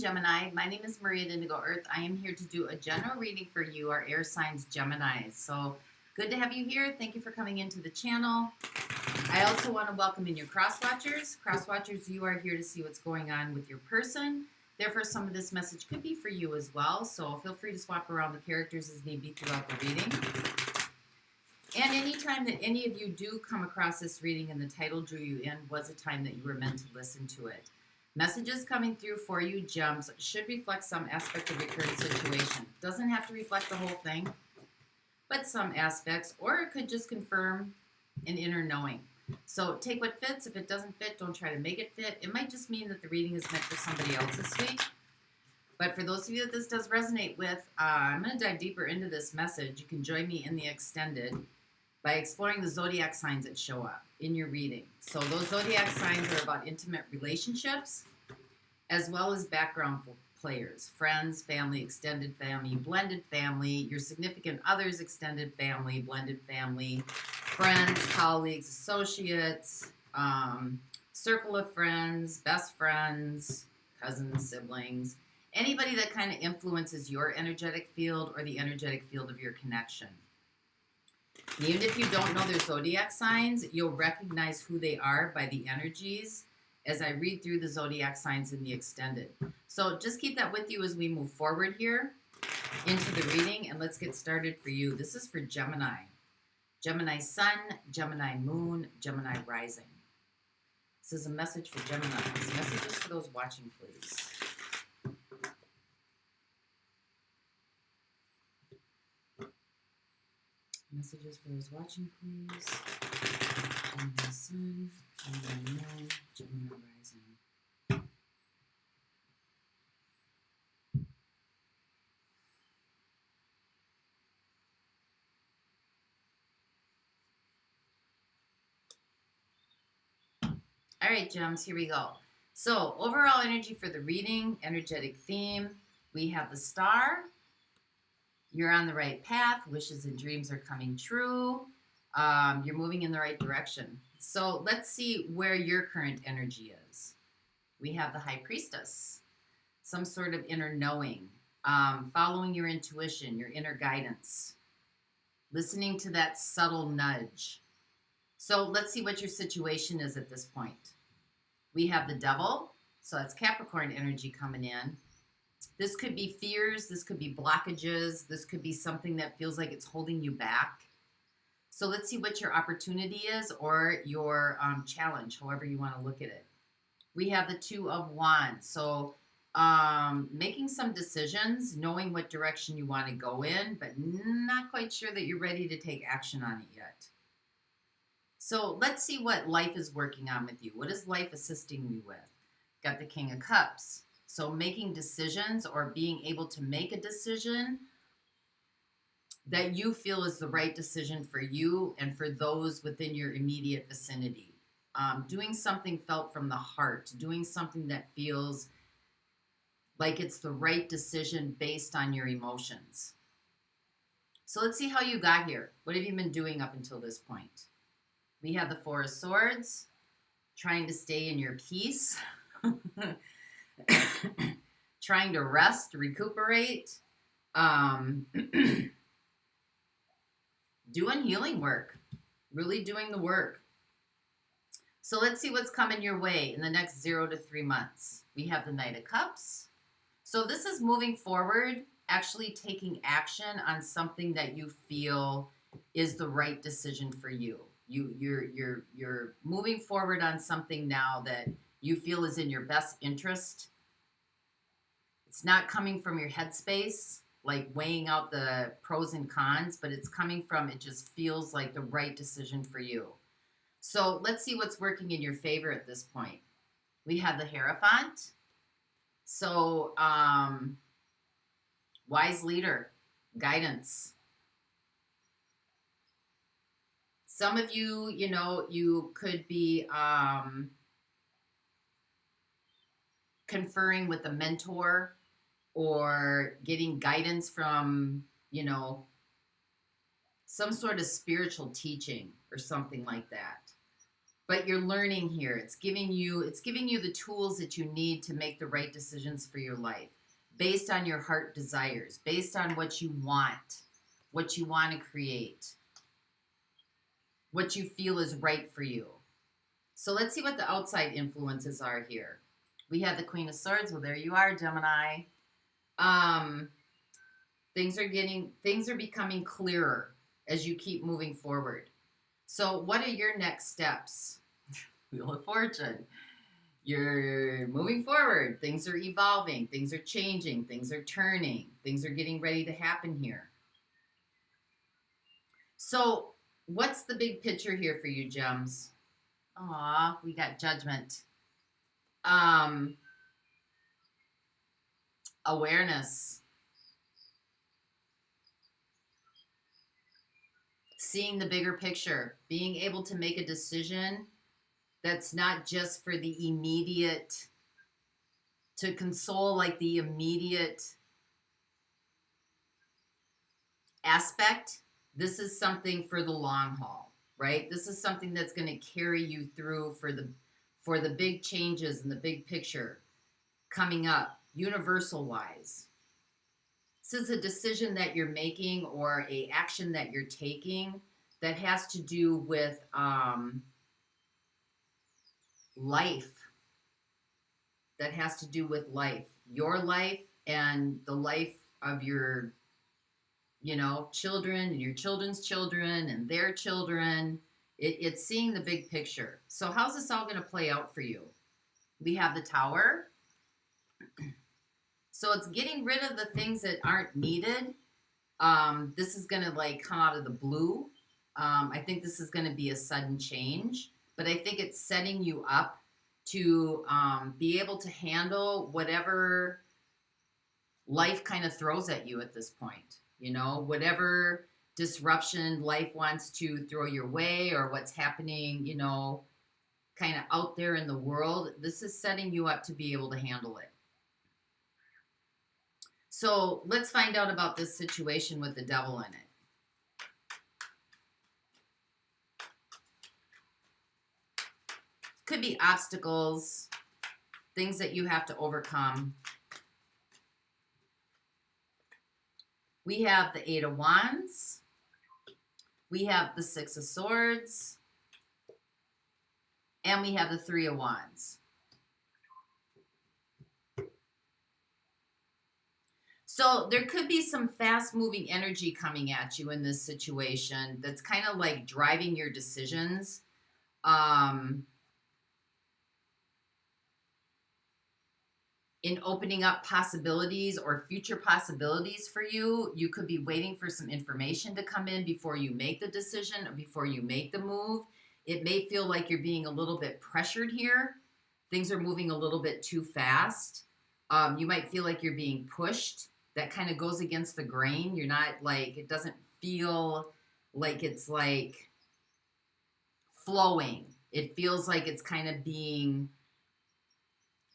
Gemini. My name is Maria Indigo Earth. I am here to do a general reading for you, our air signs Geminis. So good to have you here. Thank you for coming into the channel. I also want to welcome in your cross watchers. Cross watchers, you are here to see what's going on with your person. Therefore, some of this message could be for you as well. So feel free to swap around the characters as need be throughout the reading. And anytime that any of you do come across this reading and the title drew you in was a time that you were meant to listen to it. Messages coming through for you, gems, should reflect some aspect of your current situation. Doesn't have to reflect the whole thing, but some aspects, or it could just confirm an inner knowing. So take what fits. If it doesn't fit, don't try to make it fit. It might just mean that the reading is meant for somebody else this week. But for those of you that this does resonate with, I'm going to dive deeper into this message. You can join me in the extended by exploring the zodiac signs that show up in your reading. So those zodiac signs are about intimate relationships, as well as background players, friends, family, extended family, blended family, your significant other's extended family, blended family, friends, colleagues, associates, circle of friends, best friends, cousins, siblings, anybody that kind of influences your energetic field or the energetic field of your connection. And even if you don't know their zodiac signs, you'll recognize who they are by the energies as I read through the zodiac signs in the extended. So just keep that with you as we move forward here into the reading, and let's get started for you. This is for Gemini. Gemini Sun, Gemini Moon, Gemini Rising. This is a message for Gemini. This message is for those watching, please. Messages for those watching, please. Gemini Sun, Gemini Moon, Gemini Rising. All right, gems, here we go. So overall energy for the reading, energetic theme, we have the star. You're on the right path. Wishes and dreams are coming true. You're moving in the right direction. So let's see where your current energy is. We have the High Priestess. Some sort of inner knowing. Following your intuition, your inner guidance. Listening to that subtle nudge. So let's see what your situation is at this point. We have the Devil. So that's Capricorn energy coming in. This could be fears, this could be blockages, this could be something that feels like it's holding you back. So let's see what your opportunity is or your challenge, however you want to look at it. We have the Two of Wands. So making some decisions, knowing what direction you want to go in, but not quite sure that you're ready to take action on it yet. So let's see what life is working on with you. What is life assisting you with? Got the King of Cups. So making decisions or being able to make a decision that you feel is the right decision for you and for those within your immediate vicinity. Doing something felt from the heart. Doing something that feels like it's the right decision based on your emotions. So let's see how you got here. What have you been doing up until this point? We have the Four of Swords. Trying to stay in your peace. Trying to rest, recuperate, doing healing work, really doing the work. So let's see what's coming your way in the next 0 to 3 months. We have the Knight of Cups. So this is moving forward, actually taking action on something that you feel is the right decision for you. You're moving forward on something now that you feel is in your best interest. It's not coming from your headspace, like weighing out the pros and cons, but it's coming from, it just feels like the right decision for you. So let's see what's working in your favor at this point. We have the Hierophant. So wise leader, guidance. Some of you, you could be conferring with a mentor or getting guidance from, some sort of spiritual teaching or something like that. But you're learning here. It's giving you the tools that you need to make the right decisions for your life, based on your heart desires, based on what you want to create, what you feel is right for you. So let's see what the outside influences are here. We have the Queen of Swords. Well, there you are, Gemini. Things are becoming clearer as you keep moving forward. So what are your next steps? Wheel of Fortune. You're moving forward. Things are evolving. Things are changing. Things are turning. Things are getting ready to happen here. So what's the big picture here for you, Gems? Aw, we got Judgment. Awareness. Seeing the bigger picture. Being able to make a decision that's not just for the immediate, to console like the immediate aspect. This is something for the long haul, right? This is something that's going to carry you through for the big changes and the big picture coming up, universal wise. This is a decision that you're making or a action that you're taking that has to do with life. That has to do with life, your life and the life of your, children and your children's children and their children. It's seeing the big picture. So how's this all going to play out for you? We have the Tower. So it's getting rid of the things that aren't needed. This is going to come out of the blue. I think this is going to be a sudden change, but I think it's setting you up to be able to handle whatever life kind of throws at you at this point. Whatever disruption life wants to throw your way or what's happening, kind of out there in the world, this is setting you up to be able to handle it. So let's find out about this situation with the Devil in it. Could be obstacles, things that you have to overcome. We have the Eight of Wands. We have the Six of Swords. And we have the Three of Wands. So there could be some fast-moving energy coming at you in this situation that's kind of like driving your decisions. In opening up possibilities or future possibilities for you. You could be waiting for some information to come in before you make the decision or before you make the move. It may feel like you're being a little bit pressured here. Things are moving a little bit too fast. You might feel like you're being pushed. That kind of goes against the grain. You're not it doesn't feel like it's flowing. It feels like it's kind of being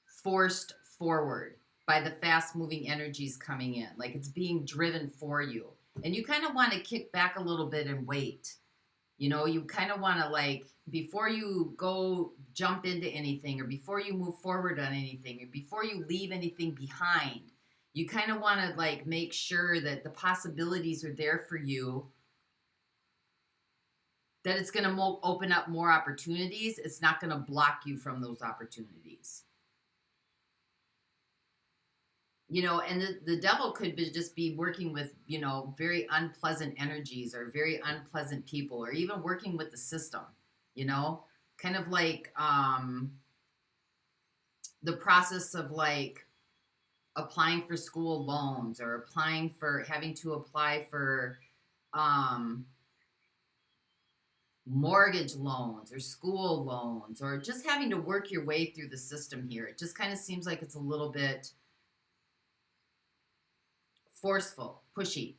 forced forward by the fast-moving energies coming in. Like it's being driven for you. And you kind of want to kick back a little bit and wait. You kind of want to before you go jump into anything or before you move forward on anything or before you leave anything behind, you kind of want to make sure that the possibilities are there for you, that it's going to open up more opportunities. It's not going to block you from those opportunities. And the devil could just be working with, very unpleasant energies or very unpleasant people or even working with the system, kind of the process of applying for school loans or having to apply for mortgage loans or school loans or just having to work your way through the system here. It just kind of seems like it's a little bit forceful, pushy,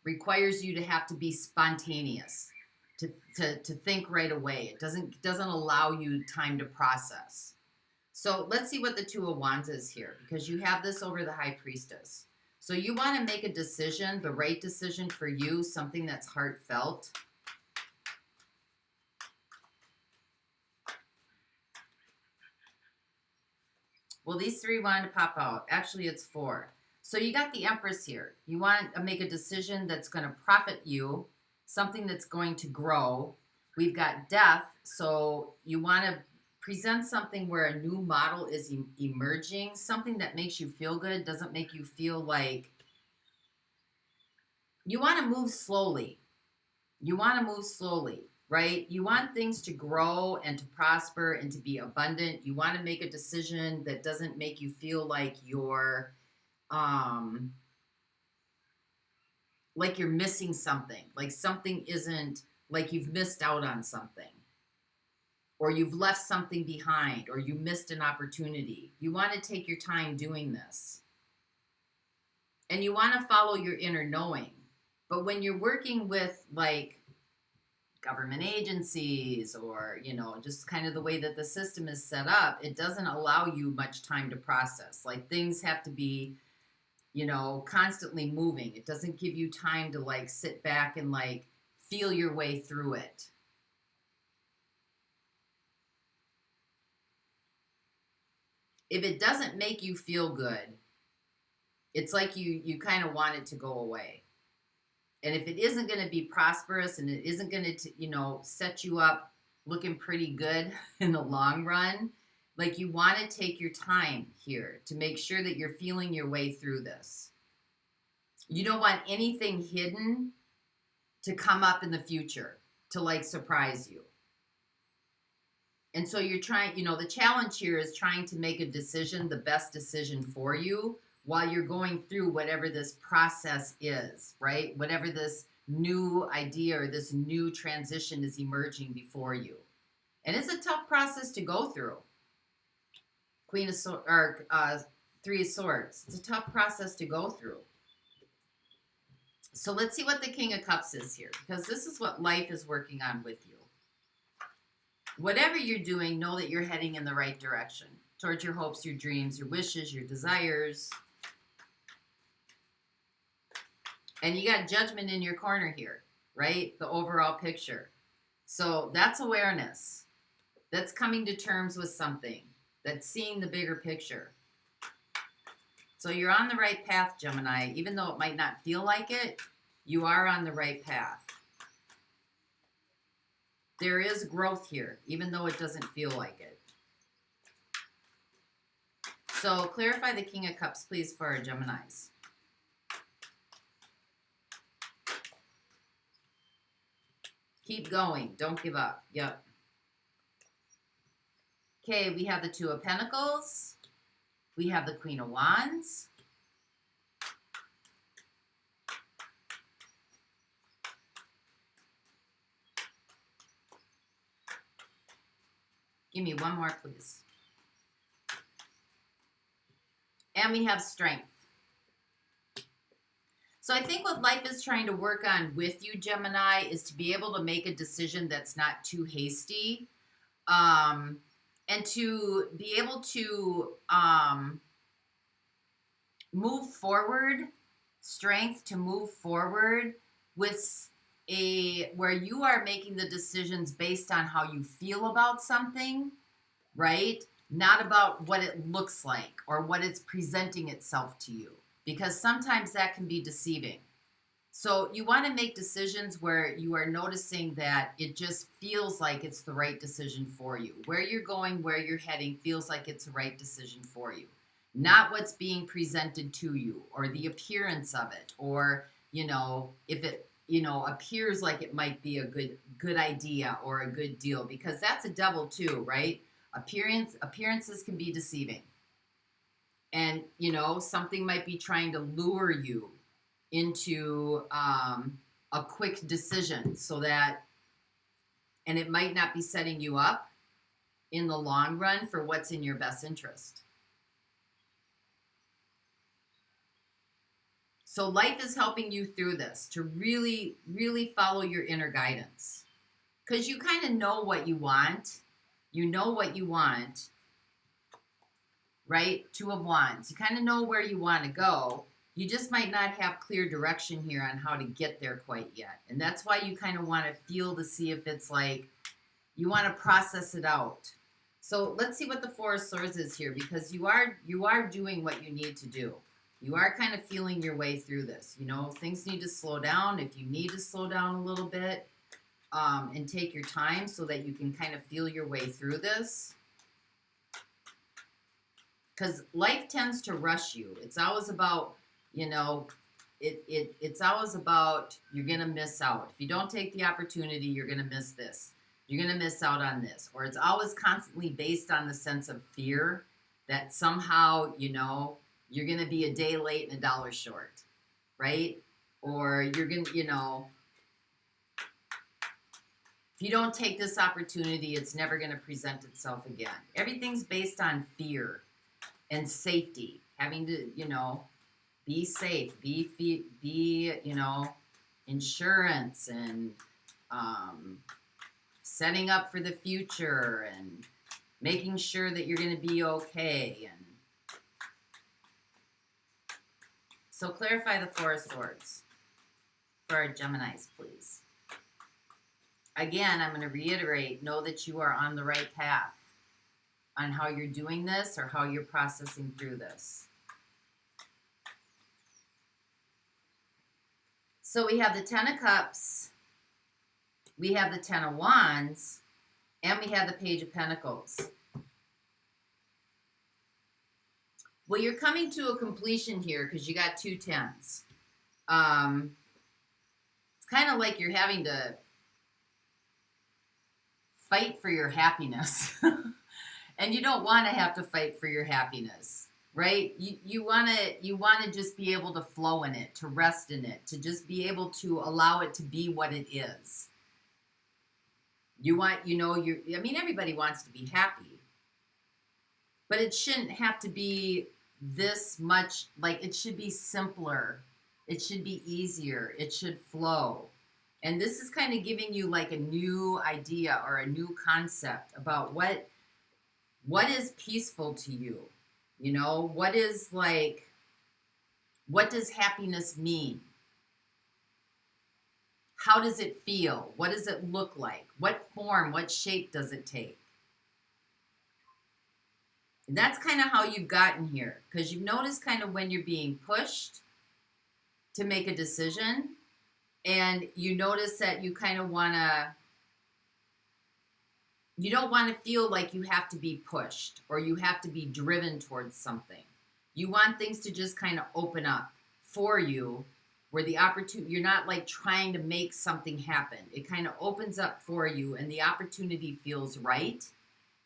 requires you to have to be spontaneous, to think right away. It doesn't allow you time to process. So let's see what the Two of Wands is here, because you have this over the High Priestess. So you want to make a decision, the right decision for you, something that's heartfelt. Well, these 3 wanted to pop out. Actually, it's 4. So you got the Empress here. You want to make a decision that's going to profit you, something that's going to grow. We've got Death. So you want to present something where a new model is emerging, something that makes you feel good, doesn't make you feel like you want to move slowly. You want to move slowly, right? You want things to grow and to prosper and to be abundant. You want to make a decision that doesn't make you feel like you're missing something, like something isn't, like you've missed out on something, or you've left something behind, or you missed an opportunity. You want to take your time doing this. And you want to follow your inner knowing. But when you're working with like government agencies or, you know, just kind of the way that the system is set up, it doesn't allow you much time to process. Like things have to be, you know, constantly moving. It doesn't give you time to like sit back and like feel your way through it. If it doesn't make you feel good, it's like you kind of want it to go away. And if it isn't going to be prosperous and it isn't going to, you know, set you up looking pretty good in the long run, like you want to take your time here to make sure that you're feeling your way through this. You don't want anything hidden to come up in the future to like surprise you. And so you're trying, you know, the challenge here is trying to make a decision, the best decision for you, while you're going through whatever this process is, right? Whatever this new idea or this new transition is emerging before you. And it's a tough process to go through. Queen of Swords, or 3 of Swords. It's a tough process to go through. So let's see what the King of Cups is here, because this is what life is working on with you. Whatever you're doing, know that you're heading in the right direction towards your hopes, your dreams, your wishes, your desires. And you got Judgment in your corner here, right? The overall picture. So that's awareness. That's coming to terms with something. That's seeing the bigger picture. So you're on the right path, Gemini. Even though it might not feel like it, you are on the right path. There is growth here, even though it doesn't feel like it. So clarify the King of Cups, please, for our Geminis. Keep going. Don't give up. Yep. Okay, we have the 2 of Pentacles. We have the Queen of Wands. Give me one more, please. And we have Strength. So I think what life is trying to work on with you, Gemini, is to be able to make a decision that's not too hasty. And to be able to move forward, strength to move forward with where you are making the decisions based on how you feel about something, right? Not about what it looks like or what it's presenting itself to you, because sometimes that can be deceiving. So you want to make decisions where you are noticing that it just feels like it's the right decision for you. Where you're going, where you're heading feels like it's the right decision for you. Not what's being presented to you or the appearance of it, or, you know, if it, you know, appears like it might be a good idea or a good deal, because that's a devil too, right? Appearances can be deceiving. And, you know, something might be trying to lure you into a quick decision so that, and it might not be setting you up in the long run for what's in your best interest. So life is helping you through this to really, really follow your inner guidance, because you kind of know what you want. You know what you want, right? 2 of Wands. You kind of know where you want to go. You just might not have clear direction here on how to get there quite yet. And that's why you kind of want to feel to see if it's like you want to process it out. So let's see what the Four of Swords is here, because you are doing what you need to do. You are kind of feeling your way through this. You know, things need to slow down. If you need to slow down a little bit and take your time so that you can kind of feel your way through this. Because life tends to rush you. It's always about, you know, it's always about you're going to miss out. If you don't take the opportunity, you're going to miss this. You're going to miss out on this. Or it's always constantly based on the sense of fear that somehow, you know, you're going to be a day late and $1 short, right? Or you're going to, you know, if you don't take this opportunity, it's never going to present itself again. Everything's based on fear and safety, having to, you know, be safe, be you know, insurance and setting up for the future and making sure that you're going to be okay. And so clarify the Four of Swords for our Geminis, please. Again, I'm going to reiterate, know that you are on the right path on how you're doing this or how you're processing through this. So we have the Ten of Cups, we have the Ten of Wands, and we have the Page of Pentacles. Well, you're coming to a completion here because you got 2 tens. It's kind of like you're having to fight for your happiness. And you don't want to have to fight for your happiness, right? You want to just be able to flow in it, to rest in it, to just be able to allow it to be what it is. You want, you know, I mean, everybody wants to be happy, but it shouldn't have to be this much. Like, it should be simpler. It should be easier. It should flow. And this is kind of giving you like a new idea or a new concept about what is peaceful to you. You know, what is like, what does happiness mean? How does it feel? What does it look like? What form, what shape does it take? And that's kind of how you've gotten here, because you've noticed kind of when you're being pushed to make a decision, and you notice that you kind of want to, you don't want to feel like you have to be pushed or you have to be driven towards something. You want things to just kind of open up for you, where the opportunity, you're not like trying to make something happen. It kind of opens up for you and the opportunity feels right.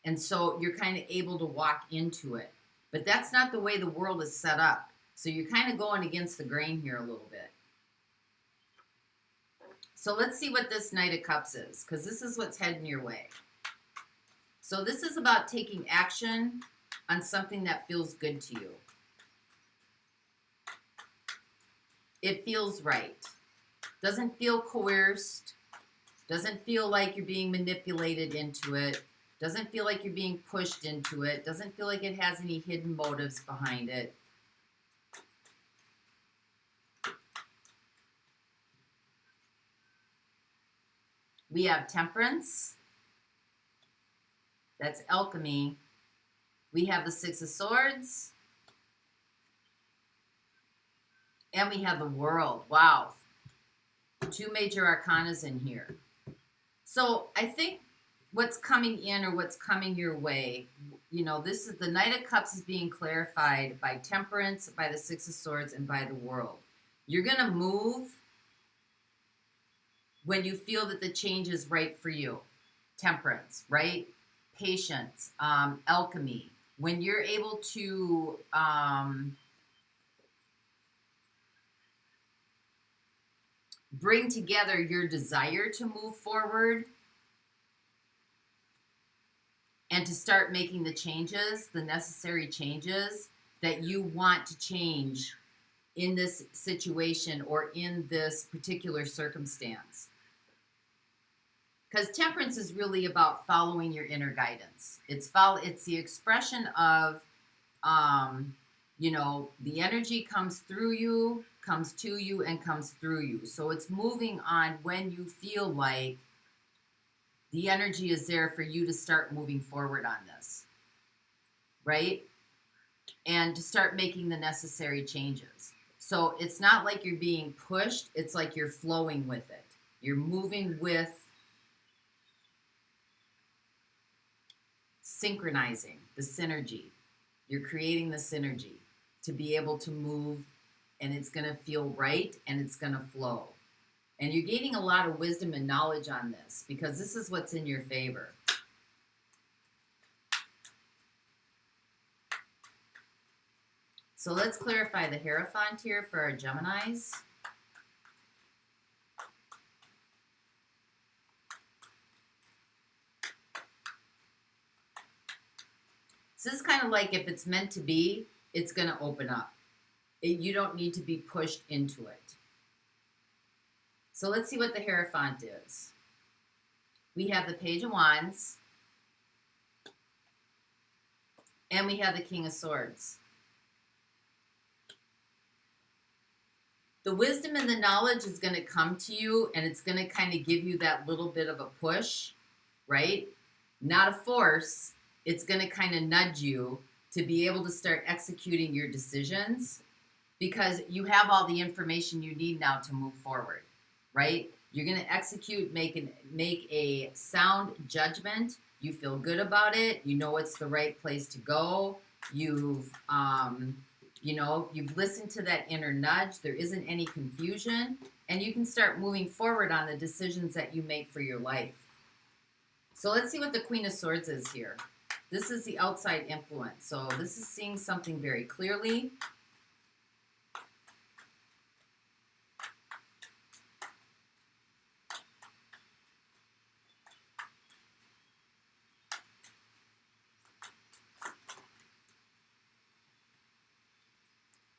And so you're kind of able to walk into it. But that's not the way the world is set up. So you're kind of going against the grain here a little bit. So let's see what this Knight of Cups is, because this is what's heading your way. So this is about taking action on something that feels good to you. It feels right. Doesn't feel coerced. Doesn't feel like you're being manipulated into it. Doesn't feel like you're being pushed into it. Doesn't feel like it has any hidden motives behind it. We have Temperance. That's alchemy. We have the Six of Swords. And we have the World. Wow. 2 major arcanas in here. So I think what's coming in or what's coming your way, you know, this is the Knight of Cups is being clarified by Temperance, by the Six of Swords, and by the World. You're going to move when you feel that the change is right for you. Temperance, right? Patience, alchemy. When you're able to bring together your desire to move forward and to start making the changes, the necessary changes that you want to change in this situation or in this particular circumstance. Because Temperance is really about following your inner guidance. It's the expression of, you know, the energy comes through you, comes to you, and comes through you. So it's moving on when you feel like The energy is there for you to start moving forward on this, right? And to start making the necessary changes. So it's not like you're being pushed. It's like you're flowing with it. You're moving with synchronizing the synergy. You're creating the synergy to be able to move, and it's going to feel right, and it's going to flow. And you're gaining a lot of wisdom and knowledge on this because this is what's in your favor. So let's clarify the Hierophant here for our Geminis. So this is kind of like if it's meant to be, it's going to open up. You don't need to be pushed into it. So let's see what the Hierophant is. We have the Page of Wands. And we have the King of Swords. The wisdom and the knowledge is going to come to you, and it's going to kind of give you that little bit of a push, right? Not a force. It's going to kind of nudge you to be able to start executing your decisions because you have all the information you need now to move forward, right? You're going to execute, make a sound judgment. You feel good about it. You know it's the right place to go. You've listened to that inner nudge. There isn't any confusion, and you can start moving forward on the decisions that you make for your life. So let's see what the Queen of Swords is here. This is the outside influence. So this is seeing something very clearly.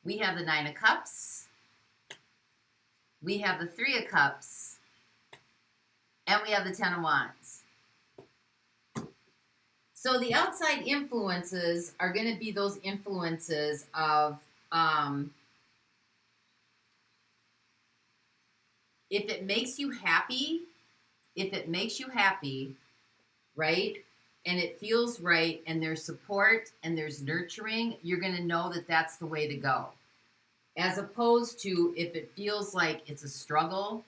We have the Nine of Cups. We have the Three of Cups. And we have the Ten of Wands. So the outside influences are going to be those influences of if it makes you happy, right, and it feels right, and there's support and there's nurturing, you're going to know that that's the way to go. As opposed to if it feels like it's a struggle,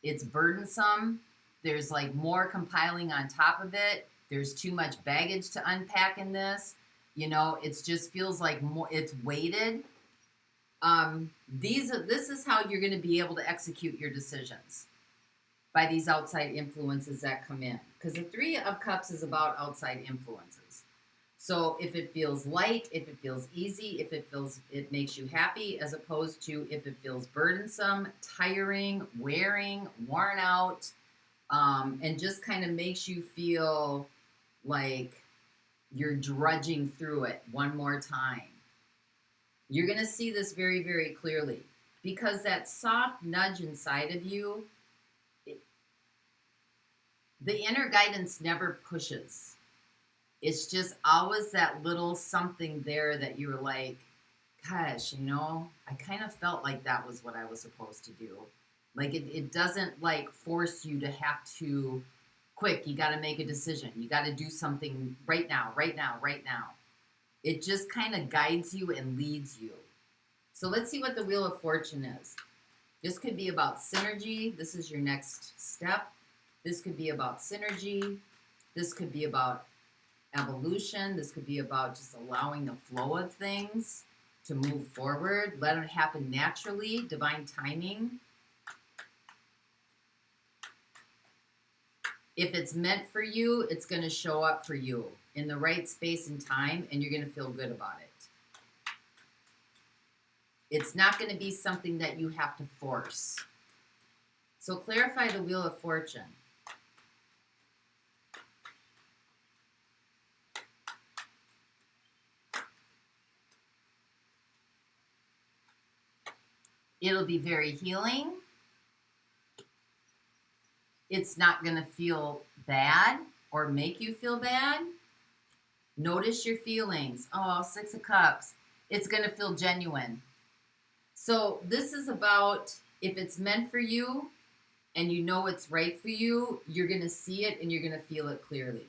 it's burdensome, there's like more compiling on top of it, there's too much baggage to unpack in this, it just feels like more, it's weighted. This is how you're going to be able to execute your decisions, by these outside influences that come in. Because the Three of Cups is about outside influences. So if it feels light, if it feels easy, if it makes you happy, as opposed to if it feels burdensome, tiring, wearing, worn out, and just kind of makes you feel like you're drudging through it one more time. You're going to see this very, very clearly. Because that soft nudge inside of you, the inner guidance never pushes. It's just always that little something there that you're like, gosh, I kind of felt like that was what I was supposed to do. Like it doesn't like force you to have to, quick, you got to make a decision. You got to do something right now, right now, right now. It just kind of guides you and leads you. So let's see what the Wheel of Fortune is. This could be about synergy. This is your next step. This could be about synergy. This could be about evolution. This could be about just allowing the flow of things to move forward. Let it happen naturally. Divine timing. If it's meant for you, it's going to show up for you in the right space and time, and you're going to feel good about it. It's not going to be something that you have to force. So clarify the Wheel of Fortune. It'll be very healing. It's not going to feel bad or make you feel bad. Notice your feelings. Oh, Six of Cups. It's going to feel genuine. So this is about if it's meant for you, and you know it's right for you, you're going to see it and you're going to feel it clearly.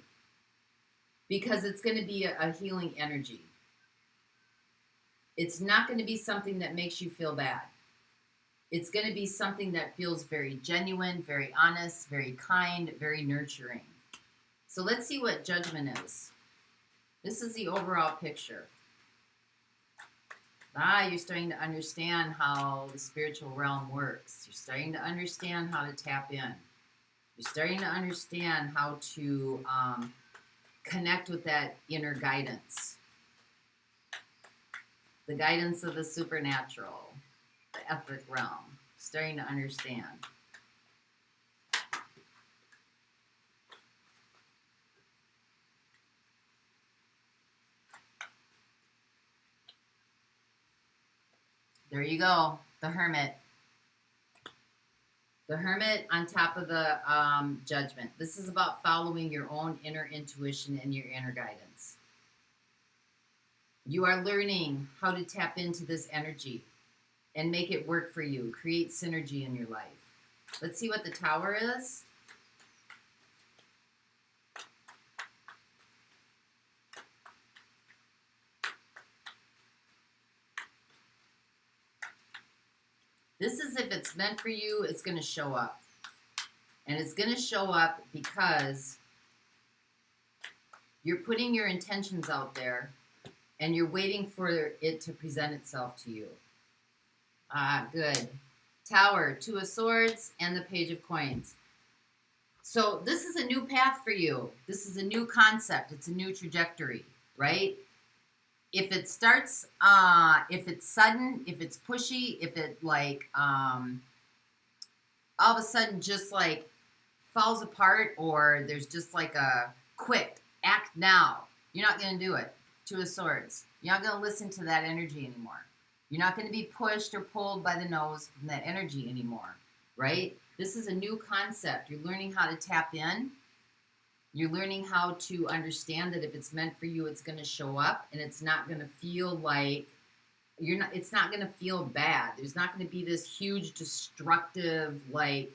Because it's going to be a healing energy. It's not going to be something that makes you feel bad. It's going to be something that feels very genuine, very honest, very kind, very nurturing. So let's see what Judgment is. This is the overall picture. You're starting to understand how the spiritual realm works. You're starting to understand how to tap in. You're starting to understand how to connect with that inner guidance. The guidance of the supernatural, the etheric realm. Starting to understand. There you go, the Hermit. The Hermit on top of the Judgment. This is about following your own inner intuition and your inner guidance. You are learning how to tap into this energy and make it work for you. Create synergy in your life. Let's see what the Tower is. This is if it's meant for you, it's going to show up. And it's going to show up because you're putting your intentions out there and you're waiting for it to present itself to you. Good. Tower, Two of Swords, and the Page of Coins. So this is a new path for you. This is a new concept. It's a new trajectory, right? If it starts, if it's sudden, if it's pushy, if it like all of a sudden just like falls apart, or there's just like a quick act now, you're not going to do it. Two of Swords. You're not going to listen to that energy anymore. You're not going to be pushed or pulled by the nose from that energy anymore, right? This is a new concept. You're learning how to tap in. You're learning how to understand that if it's meant for you, it's going to show up, and it's not going to feel like it's not going to feel bad. There's not going to be this huge destructive, like,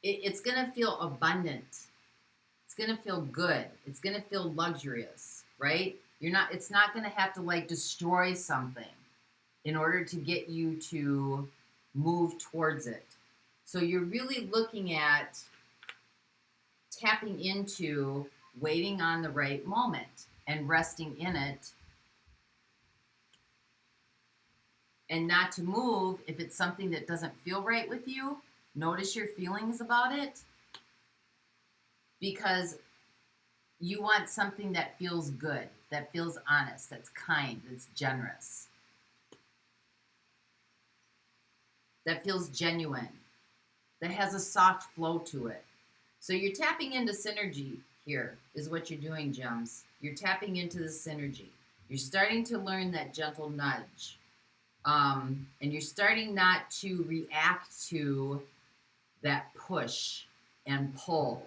it's going to feel abundant. It's going to feel good. It's going to feel luxurious, right? It's not going to have to like destroy something in order to get you to move towards it. So you're really looking at tapping into waiting on the right moment and resting in it, and not to move if it's something that doesn't feel right with you. Notice your feelings about it, because you want something that feels good, that feels honest, that's kind, that's generous, that feels genuine, that has a soft flow to it. So you're tapping into synergy here is what you're doing, gems. You're tapping into the synergy. You're starting to learn that gentle nudge. And you're starting not to react to that push and pull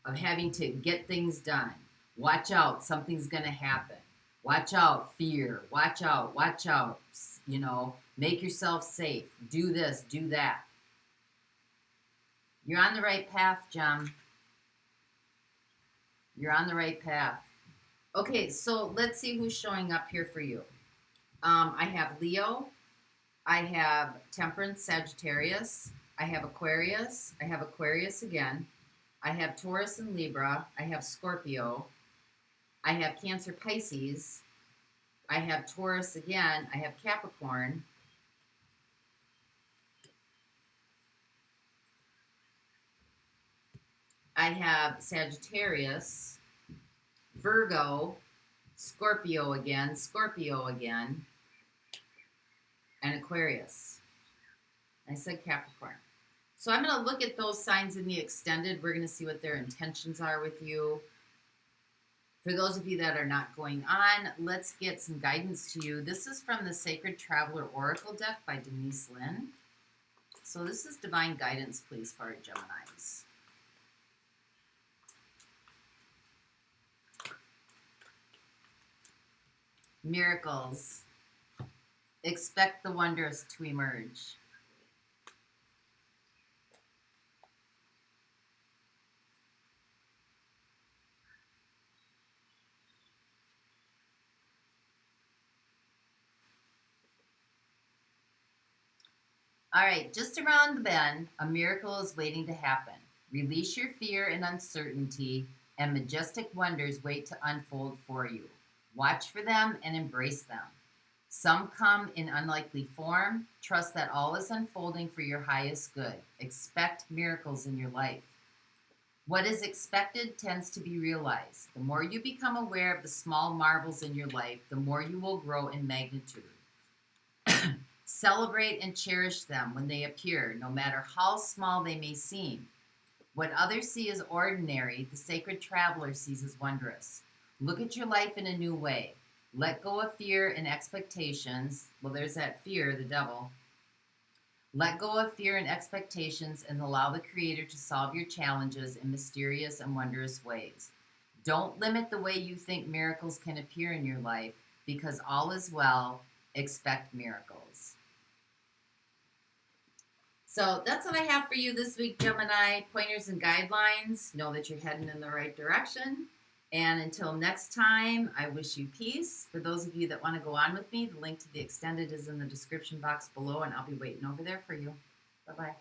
of having to get things done. Watch out, something's going to happen. Watch out, fear. Watch out, watch out. You know, make yourself safe. Do this, do that. You're on the right path, Gem. You're on the right path. Okay, so let's see who's showing up here for you. I have Leo. I have Temperance, Sagittarius. I have Aquarius. I have Aquarius again. I have Taurus and Libra. I have Scorpio. I have Cancer, Pisces. I have Taurus again. I have Capricorn. I have Sagittarius, Virgo, Scorpio again, and Aquarius. I said Capricorn. So I'm going to look at those signs in the extended. We're going to see what their intentions are with you. For those of you that are not going on, let's get some guidance to you. This is from the Sacred Traveler Oracle deck by Denise Lynn. So this is divine guidance, please, for our Geminis. Miracles. Expect the wondrous to emerge. All right, just around the bend, a miracle is waiting to happen. Release your fear and uncertainty, and majestic wonders wait to unfold for you. Watch for them and embrace them. Some come in unlikely form. Trust that all is unfolding for your highest good. Expect miracles in your life. What is expected tends to be realized. The more you become aware of the small marvels in your life, the more you will grow in magnitude. Celebrate and cherish them when they appear, no matter how small they may seem. What others see as ordinary, the sacred traveler sees as wondrous. Look at your life in a new way. Let go of fear and expectations. Well, there's that fear, the devil. Let go of fear and expectations and allow the Creator to solve your challenges in mysterious and wondrous ways. Don't limit the way you think miracles can appear in your life, because all is well. Expect miracles. So that's what I have for you this week, Gemini. Pointers and guidelines. Know that you're heading in the right direction. And until next time, I wish you peace. For those of you that want to go on with me, the link to the extended is in the description box below, and I'll be waiting over there for you. Bye-bye.